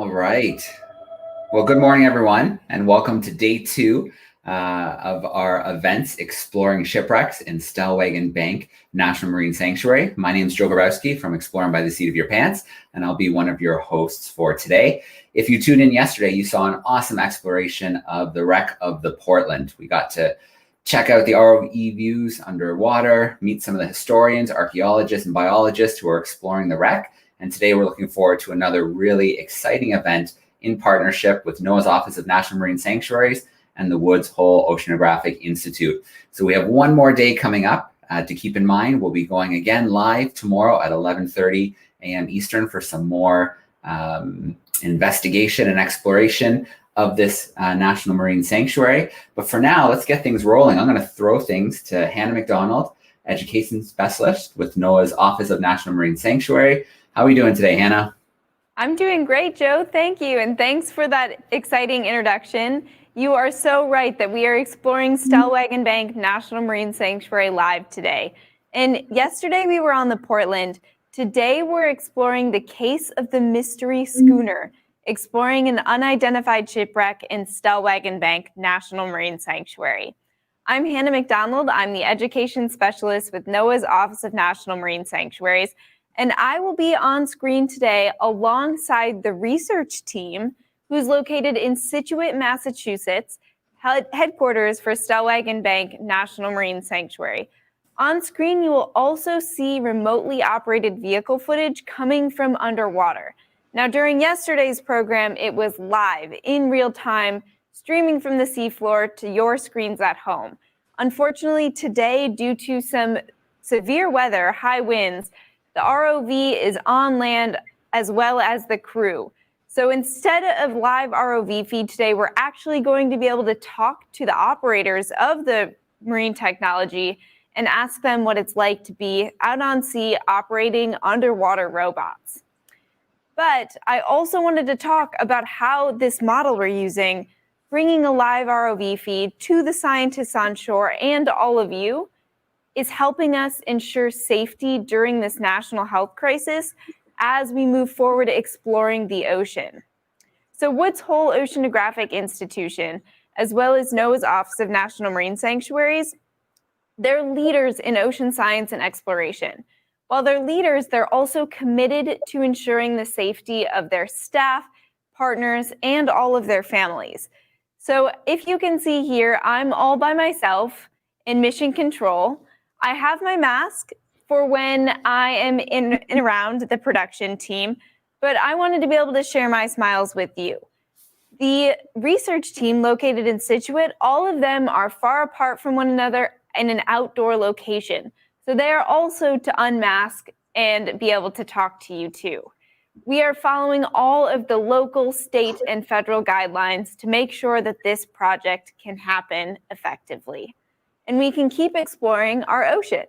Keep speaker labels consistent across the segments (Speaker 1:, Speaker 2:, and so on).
Speaker 1: All right. Well, good morning, everyone, and welcome to day two of our events exploring shipwrecks in Stellwagen Bank National Marine Sanctuary. My name is Joe Grabowski from Exploring by the Seat of Your Pants, and I'll be one of your hosts for today. If you tuned in yesterday, you saw an awesome exploration of the wreck of the Portland. We got to check out the ROV views underwater, meet some of the historians, archaeologists, and biologists who are exploring the wreck. And today we're looking forward to another really exciting event in partnership with NOAA's Office of National Marine Sanctuaries and the Woods Hole Oceanographic Institute. So we have one more day coming up to keep in mind. We'll be going again live tomorrow at 11:30 a.m. Eastern for some more investigation and exploration of this National Marine Sanctuary. But for now, let's get things rolling. I'm going to throw things to Hannah McDonald, Education Specialist with NOAA's Office of National Marine Sanctuary. How are we doing today, Hannah?
Speaker 2: I'm doing great, Joe. Thank you. And thanks for that exciting introduction. You are so right that we are exploring Stellwagen Bank National Marine Sanctuary live today. And yesterday we were on the Portland. Today we're exploring the case of the mystery schooner, exploring an unidentified shipwreck in Stellwagen Bank National Marine Sanctuary. I'm Hannah McDonald. I'm the Education Specialist with NOAA's Office of National Marine Sanctuaries. And I will be on screen today alongside the research team who's located in Scituate, Massachusetts, headquarters for Stellwagen Bank National Marine Sanctuary. On screen, you will also see remotely operated vehicle footage coming from underwater. Now, during yesterday's program, it was live, in real time, streaming from the seafloor to your screens at home. Unfortunately, today, due to some severe weather, high winds, the ROV is on land as well as the crew. So instead of live ROV feed today, we're actually going to be able to talk to the operators of the marine technology and ask them what it's like to be out on sea operating underwater robots. But I also wanted to talk about how this model we're using, bringing a live ROV feed to the scientists on shore and all of you, is helping us ensure safety during this national health crisis as we move forward exploring the ocean. So Woods Hole Oceanographic Institution, as well as NOAA's Office of National Marine Sanctuaries, they're leaders in ocean science and exploration. While they're leaders, they're also committed to ensuring the safety of their staff, partners, and all of their families. So if you can see here, I'm all by myself in mission control. I have my mask for when I am in and around the production team, but I wanted to be able to share my smiles with you. The research team located in Scituate, all of them are far apart from one another in an outdoor location. So they are also to unmask and be able to talk to you too. We are following all of the local, state, and federal guidelines to make sure that this project can happen effectively and we can keep exploring our ocean.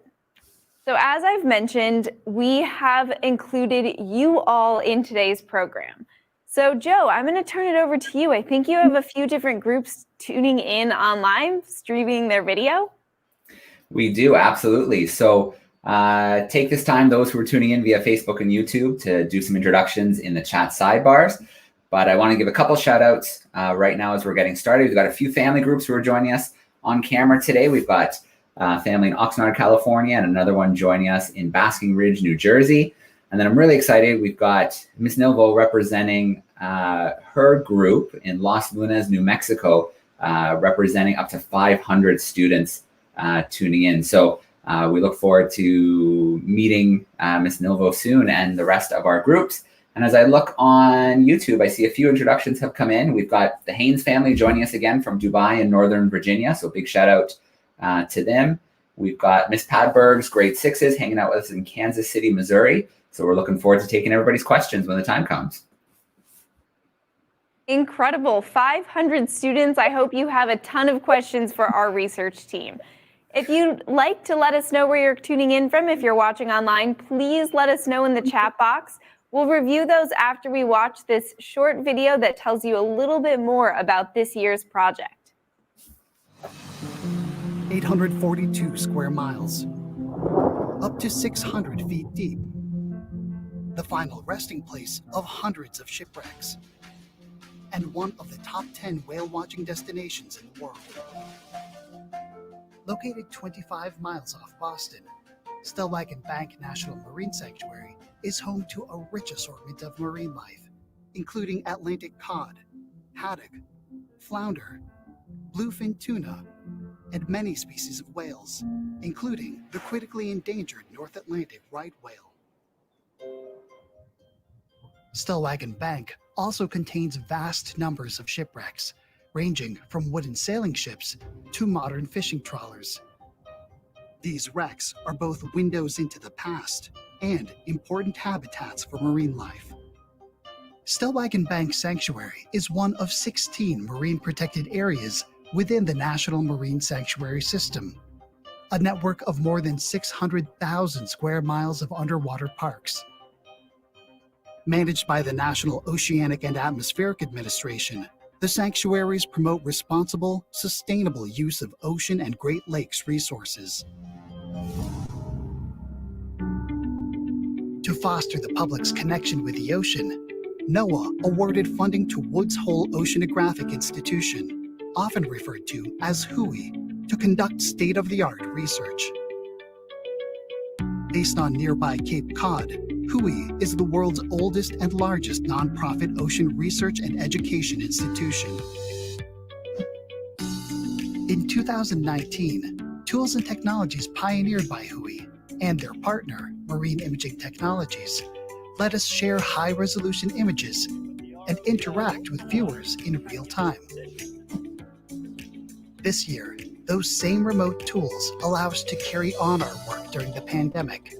Speaker 2: So as I've mentioned, we have included you all in today's program. So Joe, I'm going to turn it over to you. I think you have a few different groups tuning in online, streaming their video.
Speaker 1: We do, absolutely. So take this time, those who are tuning in via Facebook and YouTube, to do some introductions in the chat sidebars. But I want to give a couple shout outs right now as we're getting started. We've got a few family groups who are joining us on camera today. We've got family in Oxnard, California, and another one joining us in Basking Ridge, New Jersey. And then I'm really excited. We've got Miss Nilvo representing her group in Los Lunas, New Mexico, representing up to 500 students tuning in. So we look forward to meeting Miss Nilvo soon and the rest of our groups. And as I look on YouTube, I see a few introductions have come in. We've got the Haynes family joining us again from Dubai in Northern Virginia. So big shout out to them. We've got Miss Padberg's grade 6s hanging out with us in Kansas City, Missouri. So we're looking forward to taking everybody's questions when the time comes.
Speaker 2: Incredible, 500 students. I hope you have a ton of questions for our research team. If you'd like to let us know where you're tuning in from, if you're watching online, please let us know in the chat box. We'll review those after we watch this short video that tells you a little bit more about this year's project.
Speaker 3: 842 square miles, up to 600 feet deep. The final resting place of hundreds of shipwrecks. and one of the top 10 whale watching destinations in the world. Located 25 miles off Boston, Stellwagen Bank National Marine Sanctuary is home to a rich assortment of marine life, including Atlantic cod, haddock, flounder, bluefin tuna, and many species of whales, including the critically endangered North Atlantic right whale. Stellwagen Bank also contains vast numbers of shipwrecks, ranging from wooden sailing ships to modern fishing trawlers. These wrecks are both windows into the past and important habitats for marine life. Stellwagen Bank Sanctuary is one of 16 marine protected areas within the National Marine Sanctuary System, a network of more than 600,000 square miles of underwater parks. Managed by the National Oceanic and Atmospheric Administration, the sanctuaries promote responsible, sustainable use of ocean and Great Lakes resources. To foster the public's connection with the ocean, NOAA awarded funding to Woods Hole Oceanographic Institution, often referred to as WHOI, to conduct state-of-the-art research. Based on nearby Cape Cod, WHOI is the world's oldest and largest nonprofit ocean research and education institution. In 2019, tools and technologies pioneered by WHOI and their partner, Marine Imaging Technologies, let us share high-resolution images and interact with viewers in real time. This year, those same remote tools allow us to carry on our work during the pandemic.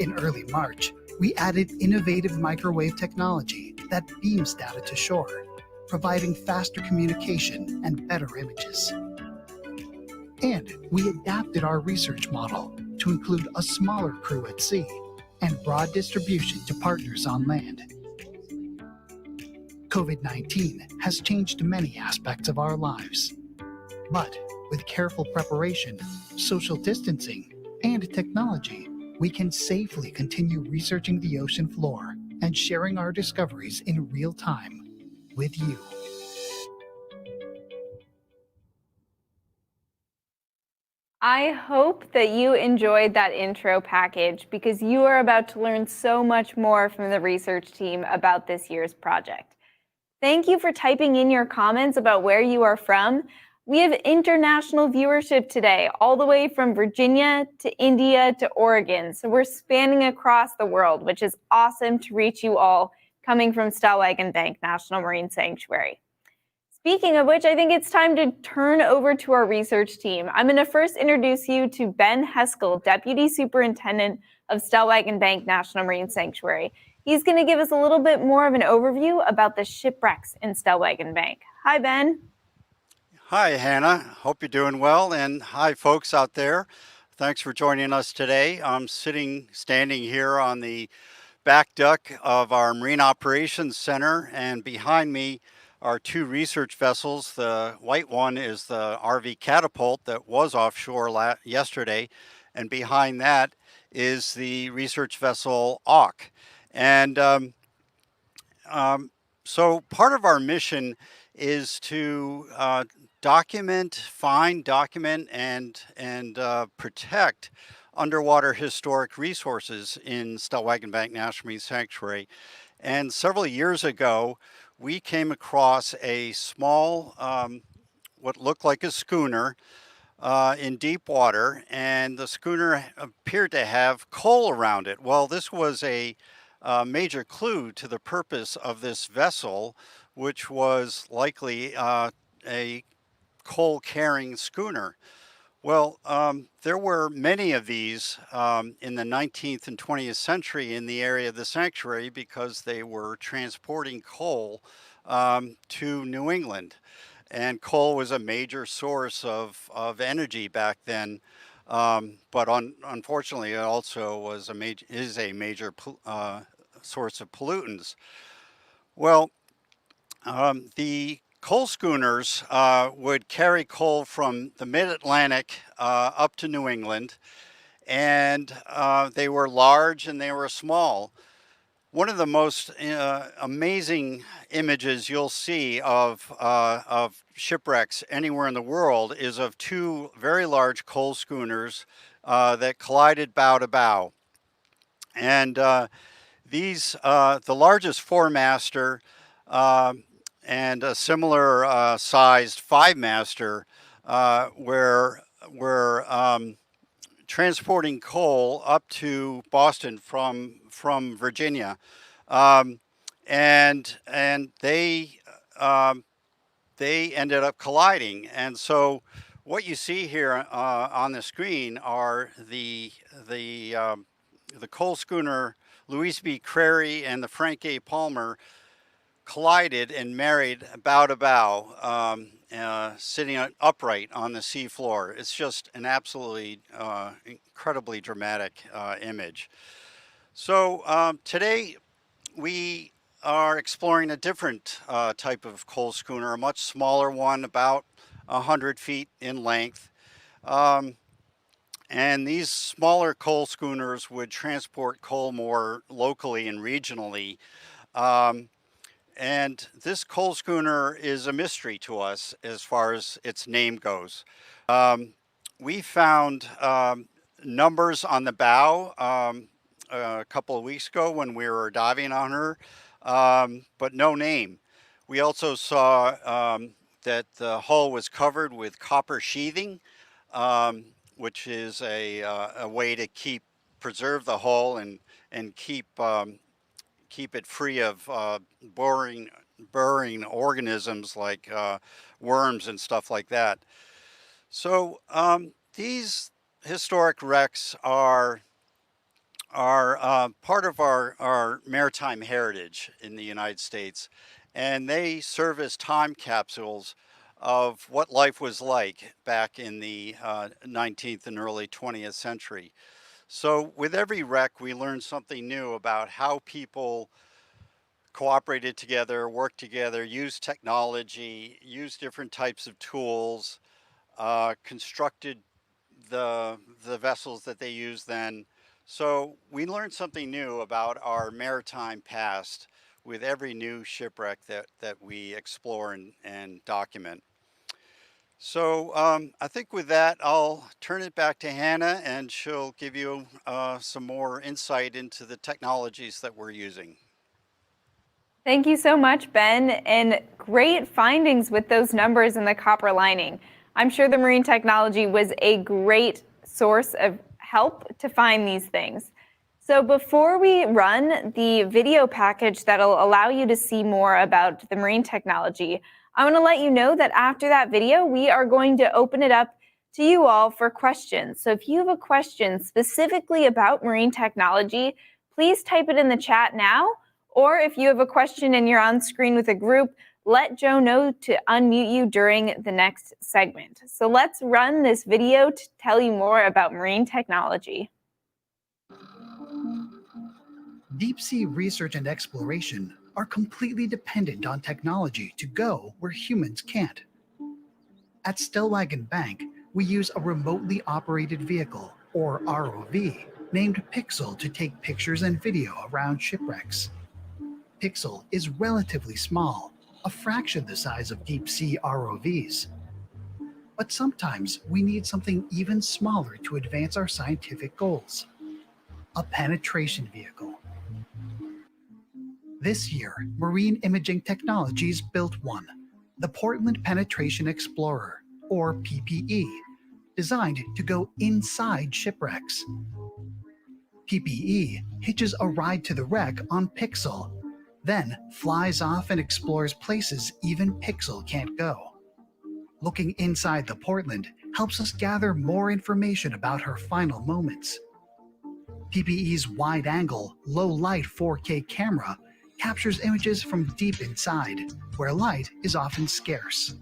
Speaker 3: In early March, we added innovative microwave technology that beams data to shore, providing faster communication and better images. And we adapted our research model to include a smaller crew at sea and broad distribution to partners on land. COVID-19 has changed many aspects of our lives, but with careful preparation, social distancing, and technology, we can safely continue researching the ocean floor and sharing our discoveries in real time with you.
Speaker 2: I hope that you enjoyed that intro package because you are about to learn so much more from the research team about this year's project. Thank you for typing in your comments about where you are from. We have international viewership today, all the way from Virginia to India to Oregon. So we're spanning across the world, which is awesome to reach you all coming from Stellwagen Bank National Marine Sanctuary. Speaking of which, I think it's time to turn over to our research team. I'm going to first introduce you to Ben Heskell, Deputy Superintendent of Stellwagen Bank National Marine Sanctuary. He's going to give us a little bit more of an overview about the shipwrecks in Stellwagen Bank. Hi, Ben.
Speaker 4: Hi, Hannah. Hope you're doing well. And hi, folks out there. Thanks for joining us today. I'm standing here on the back deck of our Marine Operations Center, and behind me are two research vessels. The white one is the ROV Catapult that was offshore yesterday, and behind that is the research vessel Auk. And so part of our mission is to document, and protect underwater historic resources in Stellwagen Bank National Marine Sanctuary. And several years ago, we came across a small, what looked like a schooner in deep water, and the schooner appeared to have coal around it. Well, this was a major clue to the purpose of this vessel, which was likely a coal-carrying schooner. Well, there were many of these in the 19th and 20th century in the area of the sanctuary because they were transporting coal to New England. And coal was a major source of energy back then, but unfortunately it also was is a major source of pollutants. Well, the coal schooners would carry coal from the mid-Atlantic up to New England, and they were large and they were small. One of the most amazing images you'll see of shipwrecks anywhere in the world is of two very large coal schooners that collided bow to bow. And the largest four-master and a similar sized five-master were transporting coal up to Boston from Virginia, and they ended up colliding. And so what you see here on the screen are the coal schooner Louise B. Crary and the Frank A. Palmer collided and married bow to bow, sitting upright on the seafloor. It's just an absolutely incredibly dramatic image. So today we are exploring a different type of coal schooner, a much smaller one, about 100 feet in length. And these smaller coal schooners would transport coal more locally and regionally. And this coal schooner is a mystery to us as far as its name goes. We found numbers on the bow a couple of weeks ago when we were diving on her, but no name. We also saw that the hull was covered with copper sheathing, which is a way to preserve the hull and keep it free of burrowing organisms like worms and stuff like that. So these historic wrecks are part of our maritime heritage in the United States, and they serve as time capsules of what life was like back in the 19th and early 20th century. So with every wreck, we learn something new about how people cooperated together, worked together, used technology, used different types of tools, constructed the vessels that they used then. So we learn something new about our maritime past with every new shipwreck that we explore and document. So I think with that, I'll turn it back to Hannah, and she'll give you some more insight into the technologies that we're using.
Speaker 2: Thank you so much, Ben, and great findings with those numbers and the copper lining. I'm sure the marine technology was a great source of help to find these things. So before we run the video package that'll allow you to see more about the marine technology, I want to let you know that after that video, we are going to open it up to you all for questions. So if you have a question specifically about marine technology, please type it in the chat now. Or if you have a question and you're on screen with a group, let Joe know to unmute you during the next segment. So let's run this video to tell you more about marine technology.
Speaker 3: Deep sea research and exploration are completely dependent on technology to go where humans can't. At Stellwagen Bank, we use a remotely operated vehicle, or ROV, named Pixel to take pictures and video around shipwrecks. Pixel is relatively small, a fraction the size of deep sea ROVs. But sometimes we need something even smaller to advance our scientific goals: a penetration vehicle. This year, Marine Imaging Technologies built one, the Portland Penetration Explorer, or PPE, designed to go inside shipwrecks. PPE hitches a ride to the wreck on Pixel, then flies off and explores places even Pixel can't go. Looking inside the Portland helps us gather more information about her final moments. PPE's wide-angle, low-light 4K camera captures images from deep inside, where light is often scarce.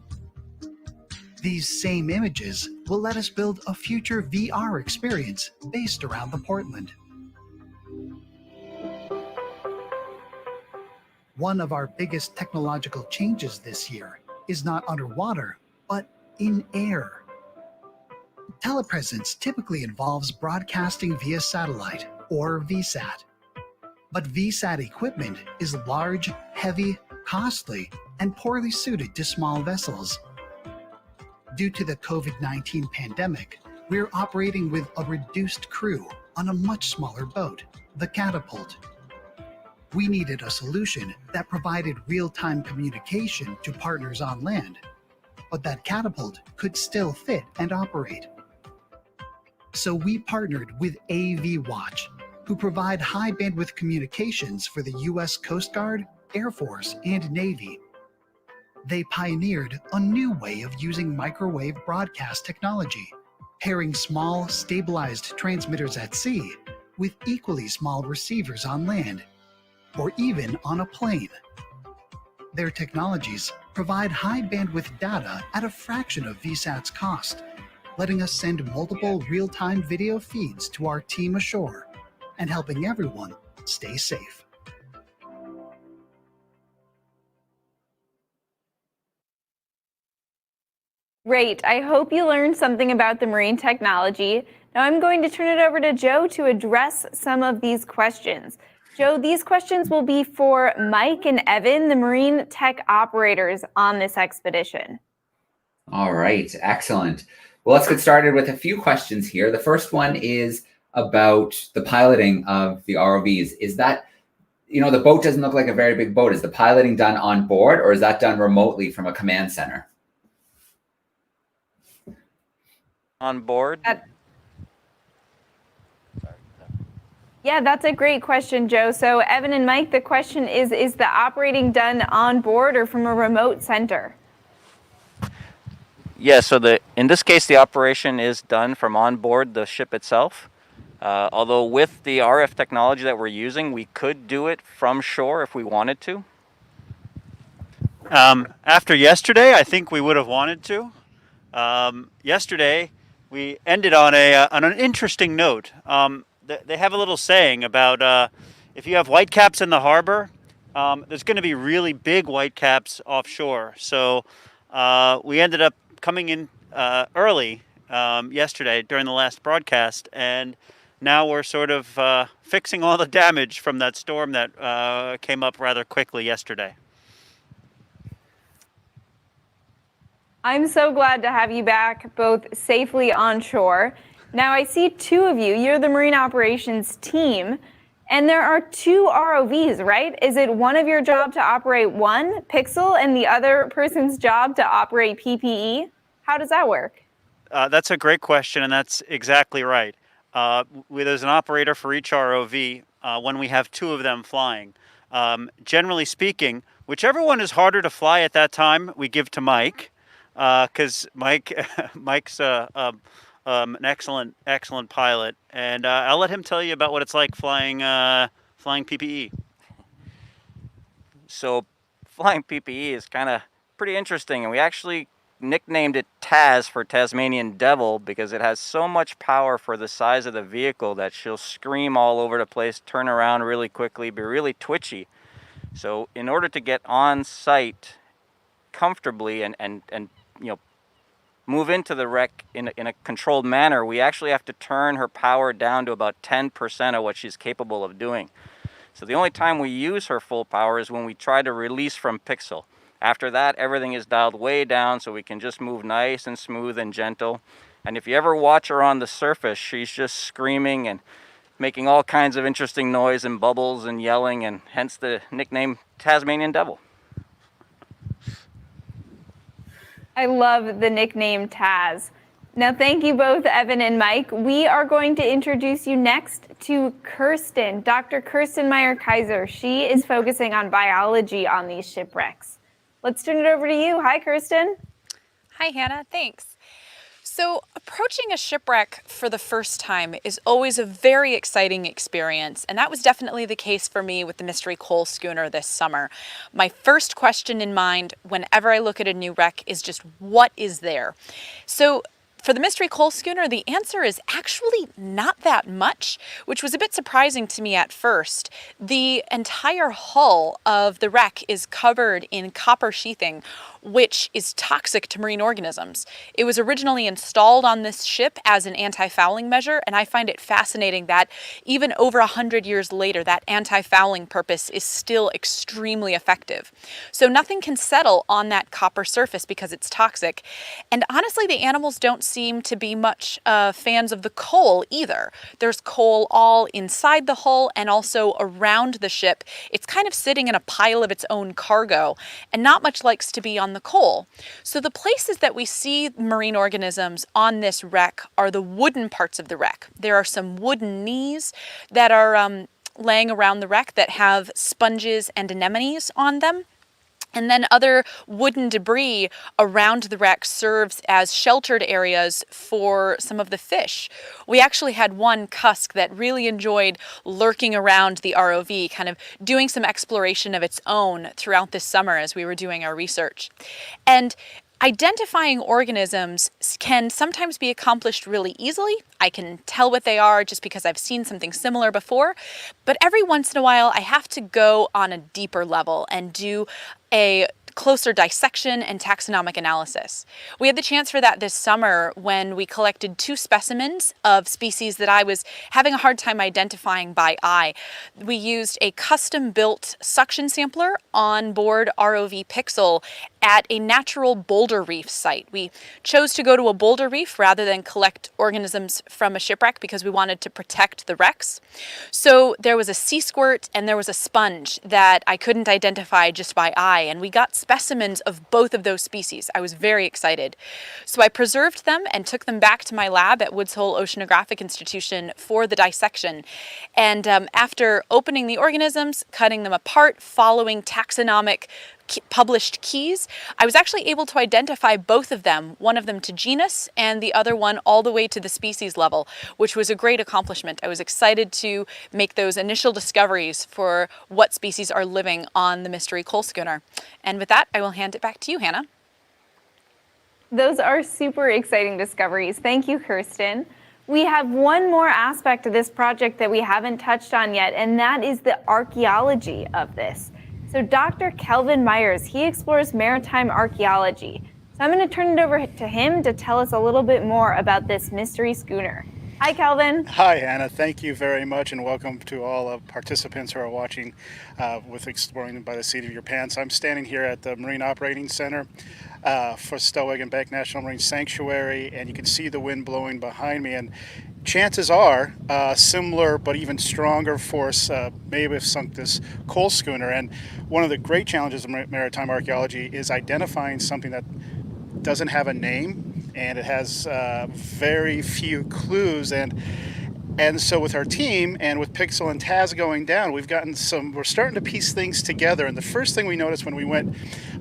Speaker 3: These same images will let us build a future VR experience based around the Portland. One of our biggest technological changes this year is not underwater, but in air. Telepresence typically involves broadcasting via satellite, or VSAT. But VSAT equipment is large, heavy, costly, and poorly suited to small vessels. Due to the COVID-19 pandemic, we're operating with a reduced crew on a much smaller boat, the Catapult. We needed a solution that provided real-time communication to partners on land, but that Catapult could still fit and operate. So we partnered with AV Watch, who provide high bandwidth communications for the US Coast Guard, Air Force, and Navy. They pioneered a new way of using microwave broadcast technology, pairing small, stabilized transmitters at sea with equally small receivers on land, or even on a plane. Their technologies provide high bandwidth data at a fraction of VSAT's cost, letting us send multiple real-time video feeds to our team ashore and helping everyone stay safe.
Speaker 2: Great. I hope you learned something about the marine technology. Now I'm going to turn it over to Joe to address some of these questions. Joe, these questions will be for Mike and Evan, the marine tech operators on this expedition.
Speaker 1: All right, excellent. Well, let's get started with a few questions here. The first one is about the piloting of the ROVs. Is that, the boat doesn't look like a very big boat. Is the piloting done on board, or is that done remotely from a command center?
Speaker 5: On board?
Speaker 2: Yeah, that's a great question, Joe. So Evan and Mike, the question is the operating done on board or from a remote center?
Speaker 5: Yeah, so in this case, the operation is done from on board the ship itself. Although with the RF technology that we're using, we could do it from shore if we wanted to.
Speaker 4: After yesterday, I think we would have wanted to. Yesterday, we ended on an interesting note. They have a little saying about if you have whitecaps in the harbor, there's going to be really big whitecaps offshore. So we ended up coming in early yesterday during the last broadcast, and now we're sort of fixing all the damage from that storm that came up rather quickly yesterday.
Speaker 2: I'm so glad to have you back, both safely on shore. Now I see two of you. You're the Marine Operations team, and there are two ROVs, right? Is it one of your job to operate one Pixel and the other person's job to operate PPE? How does that work?
Speaker 4: That's a great question, and that's exactly right. There's an operator for each ROV when we have two of them flying. Generally speaking, whichever one is harder to fly at that time, we give to Mike, because Mike's an excellent pilot, and I'll let him tell you about what it's like flying PPE.
Speaker 5: So flying PPE is kind of pretty interesting, and we actually nicknamed it Taz for Tasmanian Devil because it has so much power for the size of the vehicle that she'll scream all over the place, turn around really quickly, be really twitchy. So in order to get on site comfortably and move into the wreck in a controlled manner, we actually have to turn her power down to about 10% of what she's capable of doing. So the only time we use her full power is when we try to release from Pixel. After that, everything is dialed way down so we can just move nice and smooth and gentle. And if you ever watch her on the surface, she's just screaming and making all kinds of interesting noise and bubbles and yelling, and hence the nickname Tasmanian Devil.
Speaker 2: I love the nickname Taz. Now, thank you both, Evan and Mike. We are going to introduce you next to Kirsten, Dr. Kirsten Meyer-Kaiser. She is focusing on biology on these shipwrecks. Let's turn it over to you. Hi, Kirsten.
Speaker 6: Hi, Hannah. Thanks. So approaching a shipwreck for the first time is always a very exciting experience, and that was definitely the case for me with the Mystery Coal Schooner this summer. My first question in mind whenever I look at a new wreck is just, what is there? So for the Mystery Coal Schooner, the answer is actually not that much, which was a bit surprising to me at first. The entire hull of the wreck is covered in copper sheathing, which is toxic to marine organisms. It was originally installed on this ship as an anti-fouling measure, and I find it fascinating that even over 100 years later, that anti-fouling purpose is still extremely effective. So nothing can settle on that copper surface because it's toxic. And honestly, the animals don't seem to be much fans of the coal either. There's coal all inside the hull and also around the ship. It's kind of sitting in a pile of its own cargo, and not much likes to be on the coal. So the places that we see marine organisms on this wreck are the wooden parts of the wreck. There are some wooden knees that are laying around the wreck that have sponges and anemones on them. And then other wooden debris around the wreck serves as sheltered areas for some of the fish. We actually had one cusk that really enjoyed lurking around the ROV, kind of doing some exploration of its own throughout this summer as we were doing our research. And identifying organisms can sometimes be accomplished really easily. I can tell what they are just because I've seen something similar before. But every once in a while, I have to go on a deeper level and do a closer dissection and taxonomic analysis. We had the chance for that this summer when we collected 2 specimens of species that I was having a hard time identifying by eye. We used a custom-built suction sampler on board ROV Pixel at a natural boulder reef site. We chose to go to a boulder reef rather than collect organisms from a shipwreck because we wanted to protect the wrecks. So there was a sea squirt and there was a sponge that I couldn't identify just by eye, and we got specimens of both of those species. I was very excited. So I preserved them and took them back to my lab at Woods Hole Oceanographic Institution for the dissection. And after opening the organisms, cutting them apart, following taxonomic published keys, I was actually able to identify both of them, one of them to genus and the other one all the way to the species level, which was a great accomplishment. I was excited to make those initial discoveries for what species are living on the mystery coal schooner. And with that, I will hand it back to you, Hannah.
Speaker 2: Those are super exciting discoveries. Thank you, Kirsten. We have one more aspect of this project that we haven't touched on yet, and that is the archaeology of this. So Dr. Kelvin Myers, he explores maritime archaeology. So I'm going to turn it over to him to tell us a little bit more about this mystery schooner. Hi, Kelvin.
Speaker 7: Hi, Hannah. Thank you very much, and welcome to all of participants who are watching with Exploring by the Seat of Your Pants. I'm standing here at the Marine Operating Center for Stellwagen Bank National Marine Sanctuary, and you can see the wind blowing behind me. And chances are similar but even stronger force may have sunk this coal schooner. And one of the great challenges of maritime archaeology is identifying something that doesn't have a name, and it has very few clues. And so with our team and with Pixel and Taz going down, we're starting to piece things together. And the first thing we noticed when we went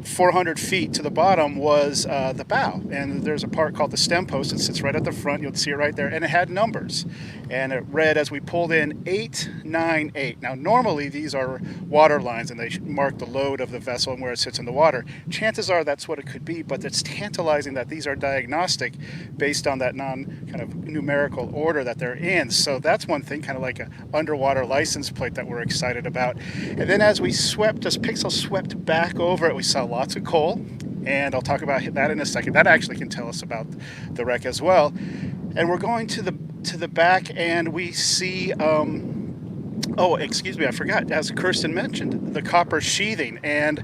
Speaker 7: 400 feet to the bottom was the bow. And there's a part called the stem post that sits right at the front. You'll see it right there. And it had numbers. And it read, as we pulled in, 898. Now, normally these are water lines and they mark the load of the vessel and where it sits in the water. Chances are that's what it could be, but it's tantalizing that these are diagnostic based on that kind of numerical order that they're in. So that's one thing, kind of like an underwater license plate that we're excited about. And then as Pixel swept back over it, we saw lots of coal, and I'll talk about that in a second. That actually can tell us about the wreck as well. And we're going to the back, and we see oh, excuse me, I forgot, as Kirsten mentioned, the copper sheathing. And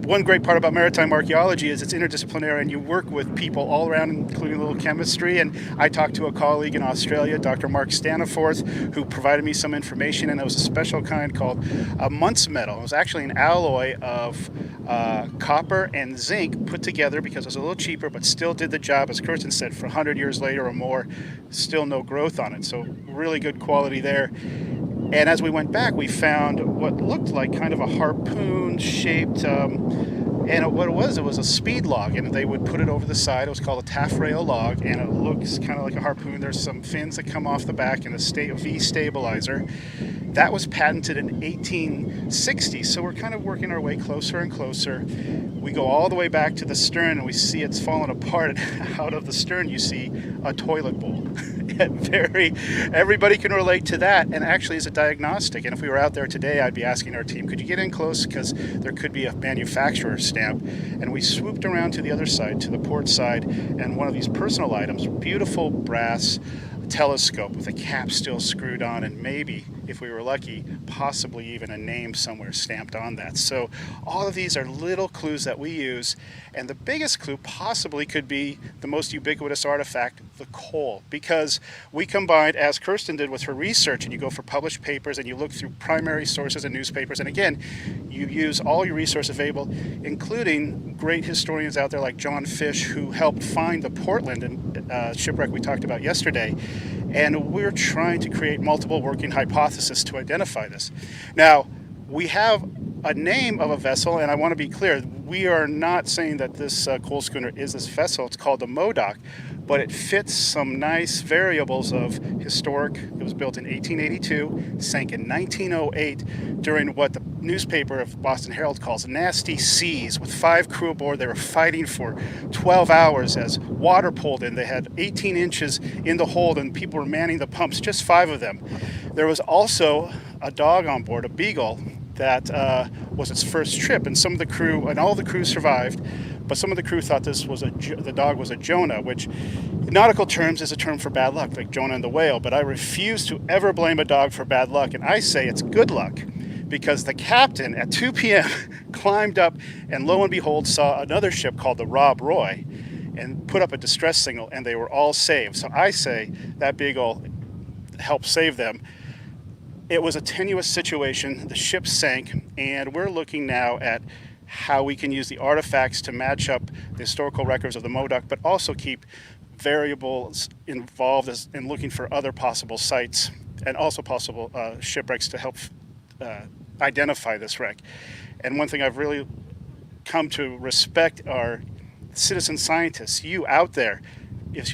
Speaker 7: one great part about maritime archaeology is it's interdisciplinary, and you work with people all around, including a little chemistry. And I talked to a colleague in Australia, Dr. Mark Staniforth, who provided me some information, and it was a special kind called a Muntz metal. It was actually an alloy of copper and zinc put together because it was a little cheaper, but still did the job, as Kirsten said, for 100 years later or more, still no growth on it. So really good quality there. And as we went back, we found what looked like kind of a harpoon-shaped, and what it was a speed log, and they would put it over the side. It was called a taffrail log, and it looks kind of like a harpoon. There's some fins that come off the back and a V stabilizer. That was patented in 1860, so we're kind of working our way closer and closer. We go all the way back to the stern, and we see it's fallen apart, and out of the stern you see a toilet bowl. everybody can relate to that, and actually is a diagnostic. And if we were out there today, I'd be asking our team, could you get in close, because there could be a manufacturer stamp. And we swooped around to the other side, to the port side, and one of these personal items, beautiful brass telescope with a cap still screwed on, and maybe, if we were lucky, possibly even a name somewhere stamped on that. So all of these are little clues that we use, and the biggest clue possibly could be the most ubiquitous artifact, the coal, because we combined, as Kirsten did with her research, and you go for published papers and you look through primary sources and newspapers, and again, you use all your resources available, including great historians out there like John Fish, who helped find the Portland and shipwreck we talked about yesterday. And we're trying to create multiple working hypotheses to identify this. Now, we have a name of a vessel, and I want to be clear, we are not saying that this coal schooner is this vessel. It's called the Modoc, but it fits some nice variables of historic. It was built in 1882, sank in 1908 during what the newspaper of Boston Herald calls nasty seas, with 5 crew aboard. They were fighting for 12 hours as water pulled in. They had 18 inches in the hold, and people were manning the pumps, just 5 of them. There was also a dog on board, a beagle, that was its first trip, and some of the crew, and all the crew survived, but some of the crew thought this was the dog was a Jonah, which in nautical terms is a term for bad luck, like Jonah and the whale. But I refuse to ever blame a dog for bad luck, and I say it's good luck, because the captain at 2 p.m. climbed up and lo and behold saw another ship called the Rob Roy and put up a distress signal, and they were all saved. So I say that beagle helped save them. It was a tenuous situation. The ship sank, and we're looking now at how we can use the artifacts to match up the historical records of the Modoc, but also keep variables involved in looking for other possible sites and also possible shipwrecks to help identify this wreck. And one thing I've really come to respect are citizen scientists, you out there.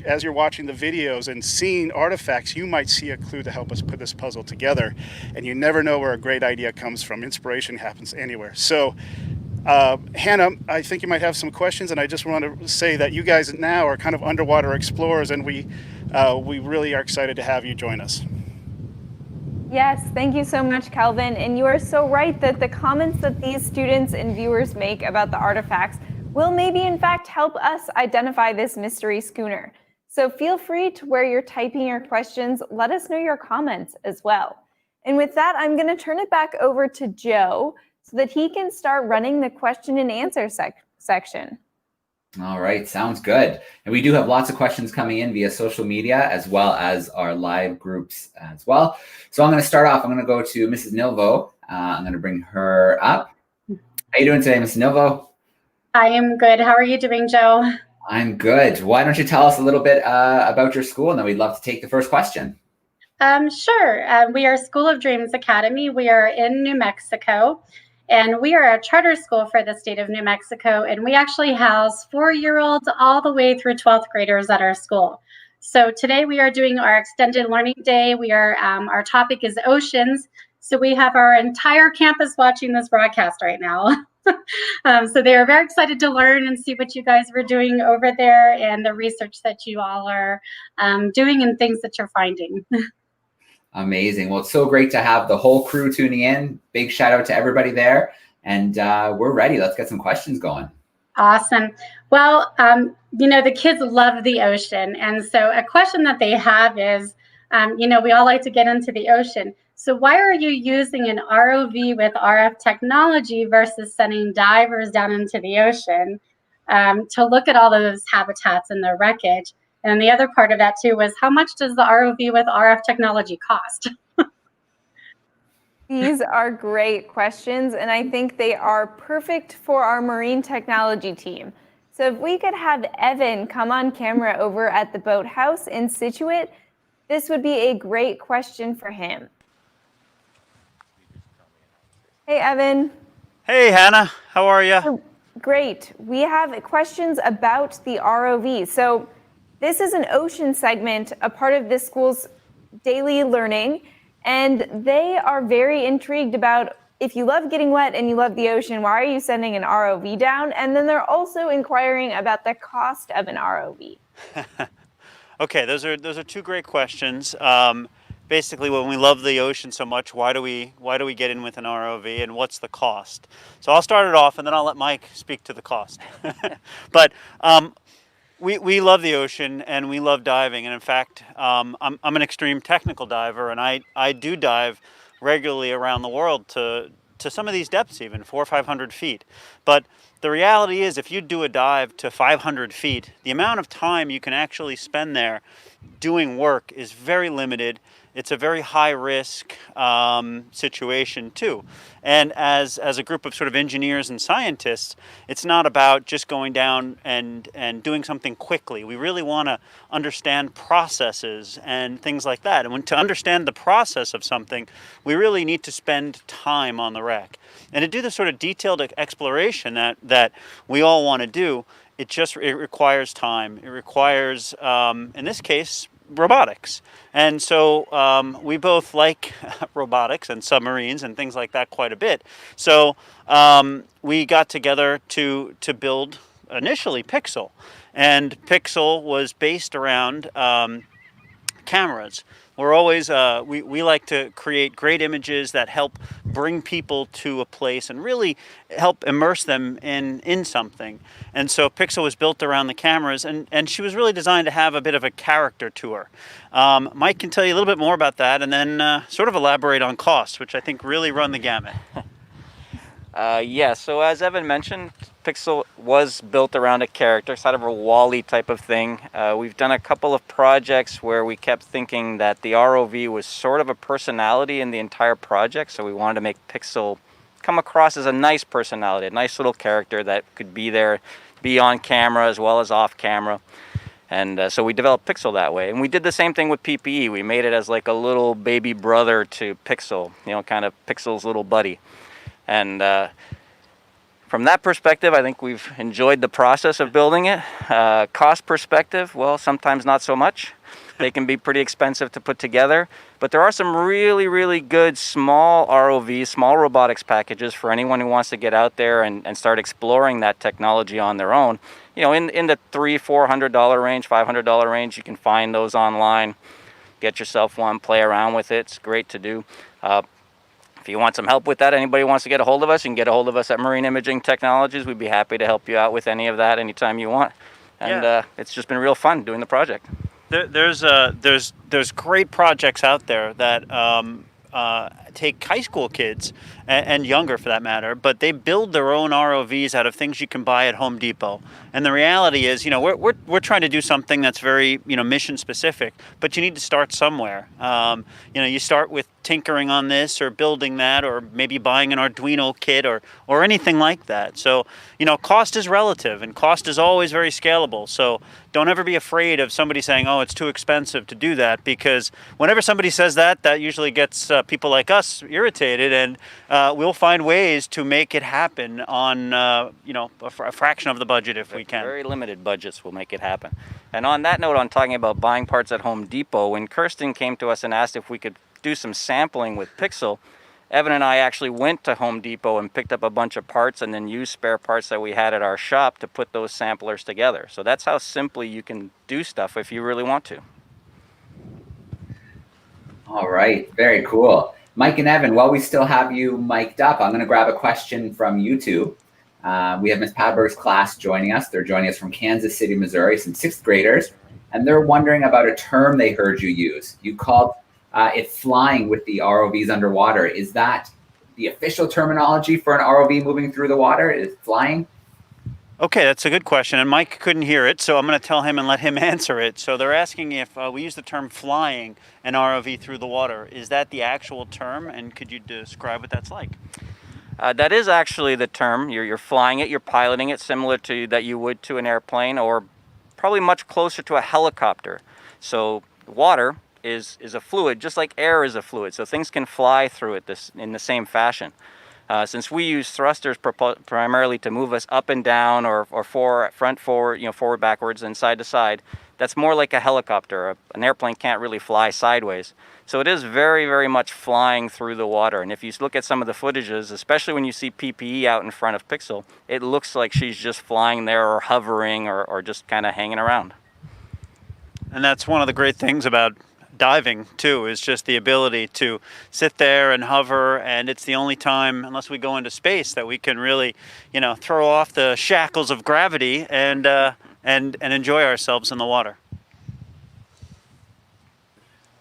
Speaker 7: As you're watching the videos and seeing artifacts, you might see a clue to help us put this puzzle together. And you never know where a great idea comes from. Inspiration happens anywhere. So, Hannah, I think you might have some questions, and I just want to say that you guys now are kind of underwater explorers, and we really are excited to have you join us.
Speaker 2: Yes, thank you so much, Calvin. And you are so right that the comments that these students and viewers make about the artifacts will maybe in fact help us identify this mystery schooner. So feel free to, where you're typing your questions, let us know your comments as well. And with that, I'm going to turn it back over to Joe so that he can start running the question and answer section.
Speaker 1: All right, sounds good. And we do have lots of questions coming in via social media as well as our live groups as well. So I'm going to start off. I'm going to go to Mrs. Nilvo. I'm going to bring her up. How are you doing today, Mrs. Nilvo?
Speaker 8: I am good. How are you doing, Joe?
Speaker 1: I'm good. Why don't you tell us a little bit about your school, and then we'd love to take the first question.
Speaker 8: Sure. We are School of Dreams Academy. We are in New Mexico, and we are a charter school for the state of New Mexico, and we actually house 4-year-olds all the way through 12th graders at our school. So today we are doing our extended learning day. We are our topic is oceans. So we have our entire campus watching this broadcast right now. So they are very excited to learn and see what you guys were doing over there and the research that you all are doing and things that you're finding.
Speaker 1: Amazing. Well, it's so great to have the whole crew tuning in. Big shout out to everybody there. And we're ready. Let's get some questions going.
Speaker 8: Awesome. Well, the kids love the ocean. And so a question that they have is, we all like to get into the ocean. So why are you using an ROV with RF technology versus sending divers down into the ocean to look at all those habitats and the wreckage? And the other part of that too was, how much does the ROV with RF technology cost?
Speaker 2: These are great questions, and I think they are perfect for our marine technology team. So if we could have Evan come on camera over at the boathouse in Scituate, this would be a great question for him. Hey, Evan.
Speaker 9: Hey, Hannah. How are you?
Speaker 2: Oh, great. We have questions about the ROV. So this is an ocean segment, a part of this school's daily learning, and they are very intrigued about, if you love getting wet and you love the ocean, why are you sending an ROV down? And then they're also inquiring about the cost of an ROV.
Speaker 9: Okay, those are two great questions. Basically, when we love the ocean so much, why do we get in with an ROV, and what's the cost? So I'll start it off, and then I'll let Mike speak to the cost. But we love the ocean, and we love diving, and in fact, I'm an extreme technical diver, and I do dive regularly around the world to some of these depths, even 400 or 500 feet. But the reality is, if you do a dive to 500 feet, the amount of time you can actually spend there doing work is very limited. It's a very high risk situation too. And as a group of sort of engineers and scientists, it's not about just going down and doing something quickly. We really want to understand processes and things like that. And to understand the process of something, we really need to spend time on the wreck. And to do the sort of detailed exploration that we all want to do, it requires time. It requires, in this case, robotics. And so we both like robotics and submarines and things like that quite a bit. So we got together to build initially Pixel. And Pixel was based around cameras. We're always, we like to create great images that help bring people to a place and really help immerse them in something. And so Pixel was built around the cameras, and she was really designed to have a bit of a character to her. Mike can tell you a little bit more about that, and then sort of elaborate on costs, which I think really run the gamut.
Speaker 5: Yeah, so as Evan mentioned, Pixel was built around a character, sort of a Wall-E type of thing. We've done a couple of projects where we kept thinking that the ROV was sort of a personality in the entire project, so we wanted to make Pixel come across as a nice personality, a nice little character that could be there, be on camera as well as off camera. And so we developed Pixel that way. And we did the same thing with PPE. We made it as like a little baby brother to Pixel, you know, kind of Pixel's little buddy. And from that perspective, I think we've enjoyed the process of building it. Cost perspective, well, sometimes not so much. They can be pretty expensive to put together. But there are some really, really good small ROVs, small robotics packages for anyone who wants to get out there and start exploring that technology on their own. You know, in the $300-400 range, $500 range, you can find those online. Get yourself one, play around with it. It's great to do. If you want some help with that, anybody wants to get a hold of us, you can get a hold of us at Marine Imaging Technologies. We'd be happy to help you out with any of that anytime you want. And it's just been real fun doing the project.
Speaker 9: There's great projects out there that take high school kids and younger for that matter, but they build their own ROVs out of things you can buy at Home Depot. And the reality is, you know, we're trying to do something that's very, you know, mission specific, but you need to start somewhere. You know, you start with tinkering on this or building that, or maybe buying an Arduino kit or anything like that. So, you know, cost is relative, and cost is always very scalable. So don't ever be afraid of somebody saying, oh, it's too expensive to do that, because whenever somebody says that, that usually gets people like us irritated, and we'll find ways to make it happen on, you know, a fraction of the budget if we can.
Speaker 5: Very limited budgets will make it happen. And on that note, on talking about buying parts at Home Depot, when Kirsten came to us and asked if we could do some sampling with Pixel, Evan and I actually went to Home Depot and picked up a bunch of parts and then used spare parts that we had at our shop to put those samplers together. So that's how simply you can do stuff if you really want to.
Speaker 1: All right, very cool. Mike and Evan, while we still have you mic'd up, I'm going to grab a question from YouTube. We have Ms. Padberg's class joining us. They're joining us from Kansas City, Missouri, some 6th graders, and they're wondering about a term they heard you use. You called it flying with the ROVs underwater. Is that the official terminology for an ROV moving through the water? Is flying?
Speaker 9: Okay, that's a good question, and Mike couldn't hear it, so I'm going to tell him and let him answer it. So they're asking if we use the term flying an ROV through the water. Is that the actual term, and could you describe what that's like?
Speaker 5: That is actually the term. You're flying it, you're piloting it, similar to that you would to an airplane, or probably much closer to a helicopter. So water is a fluid, just like air is a fluid. So things can fly through it in the same fashion. Since we use thrusters primarily to move us up and down, or front, forward, you know, forward, backwards, and side to side, that's more like a helicopter. An airplane can't really fly sideways. So it is very, very much flying through the water. And if you look at some of the footages, especially when you see PPE out in front of Pixel, it looks like she's just flying there or hovering or just kind of hanging around.
Speaker 9: And that's one of the great things about diving too, is just the ability to sit there and hover, and it's the only time, unless we go into space, that we can really, throw off the shackles of gravity and enjoy ourselves in the water.